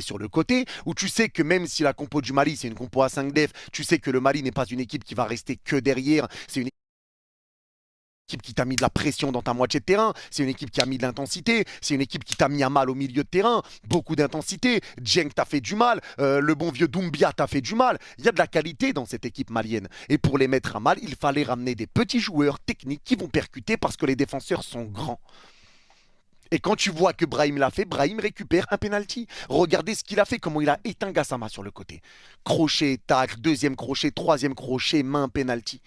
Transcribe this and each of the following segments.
sur le côté, où tu sais que même si la compo du Mali, c'est une compo à 5 def, tu sais que le Mali n'est pas une équipe qui va rester que derrière, c'est une équipe qui t'a mis de la pression dans ta moitié de terrain, c'est une équipe qui a mis de l'intensité, c'est une équipe qui t'a mis à mal au milieu de terrain, beaucoup d'intensité, Djeng t'a fait du mal, le bon vieux Doumbia t'a fait du mal, il y a de la qualité dans cette équipe malienne. Et pour les mettre à mal, il fallait ramener des petits joueurs techniques qui vont percuter parce que les défenseurs sont grands. Et quand tu vois que Brahim l'a fait, Brahim récupère un penalty. Regardez ce qu'il a fait, comment il a éteint Gassama sur le côté. Crochet, tacle, deuxième crochet, troisième crochet, main, penalty.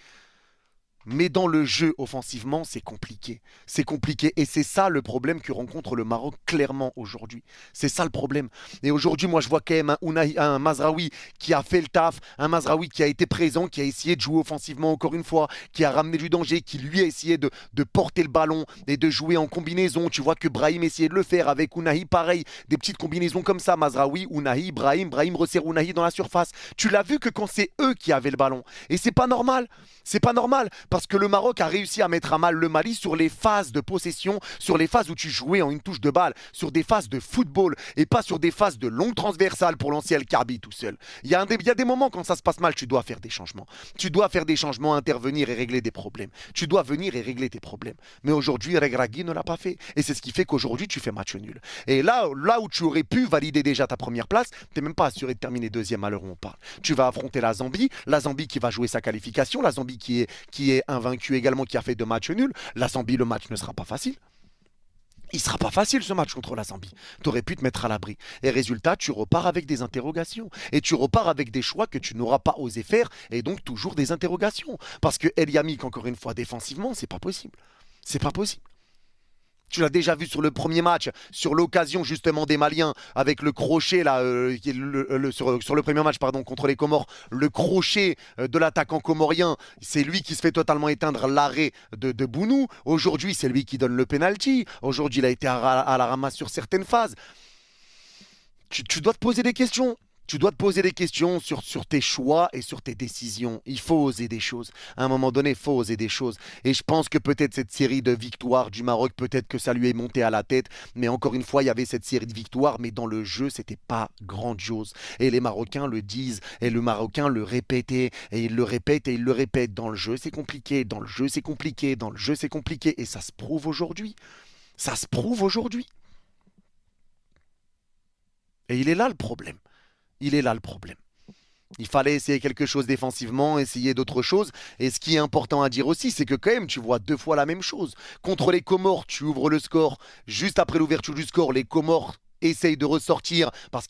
Mais dans le jeu, offensivement, c'est compliqué. C'est compliqué. Et c'est ça le problème que rencontre le Maroc clairement aujourd'hui. C'est ça le problème. Et aujourd'hui, moi, je vois quand même un Mazraoui qui a fait le taf, un Mazraoui qui a été présent, qui a essayé de jouer offensivement encore une fois, qui a ramené du danger, qui lui a essayé de porter le ballon et de jouer en combinaison. Tu vois que Brahim essayait de le faire avec Ounahi, pareil. Des petites combinaisons comme ça. Mazraoui, Ounahi, Brahim resserre Ounahi dans la surface. Tu l'as vu que quand c'est eux qui avaient le ballon. Et c'est pas normal. C'est pas normal. Parce que le Maroc a réussi à mettre à mal le Mali sur les phases de possession, sur les phases où tu jouais en une touche de balle, sur des phases de football et pas sur des phases de longue transversale pour lancer El Karbi tout seul. Il y a des moments quand ça se passe mal, tu dois faire des changements. Tu dois faire des changements, intervenir et régler des problèmes. Tu dois venir et régler tes problèmes. Mais aujourd'hui, Regragui ne l'a pas fait. Et c'est ce qui fait qu'aujourd'hui, tu fais match nul. Et là où tu aurais pu valider déjà ta première place, tu n'es même pas assuré de terminer deuxième à l'heure où on parle. Tu vas affronter la Zambie qui va jouer sa qualification, la Zambie qui est invaincu également, qui a fait 2 matchs nuls. La Zambie, le match ne sera pas facile. Il sera pas facile ce match contre la Zambie. Tu aurais pu te mettre à l'abri. Et résultat, tu repars avec des interrogations. Et tu repars avec des choix que tu n'auras pas osé faire. Et donc toujours des interrogations. Parce que El Yamik, encore une fois, défensivement, c'est pas possible. C'est pas possible. Tu l'as déjà vu sur le premier match, sur l'occasion justement des Maliens, avec le crochet là, sur le premier match pardon, contre les Comores, le crochet de l'attaquant comorien, c'est lui qui se fait totalement éteindre l'arrêt de Bounou. Aujourd'hui, c'est lui qui donne le penalty. Aujourd'hui, il a été à la ramasse sur certaines phases. Tu dois te poser des questions. Tu dois te poser des questions sur tes choix et sur tes décisions. Il faut oser des choses. À un moment donné, il faut oser des choses. Et je pense que peut-être cette série de victoires du Maroc, peut-être que ça lui est monté à la tête. Mais encore une fois, il y avait cette série de victoires, mais dans le jeu, c'était pas grandiose. Et les Marocains le disent, et le Marocain le répétait, et il le répète, et il le répète. Dans le jeu, c'est compliqué. Dans le jeu, c'est compliqué. Dans le jeu, c'est compliqué. Et ça se prouve aujourd'hui. Ça se prouve aujourd'hui. Et il est là le problème. Il est là le problème. Il fallait essayer quelque chose défensivement, essayer d'autres choses. Et ce qui est important à dire aussi, c'est que quand même, tu vois 2 fois la même chose. Contre les Comores, tu ouvres le score. Juste après l'ouverture du score, les Comores essayent de ressortir parce qu'ils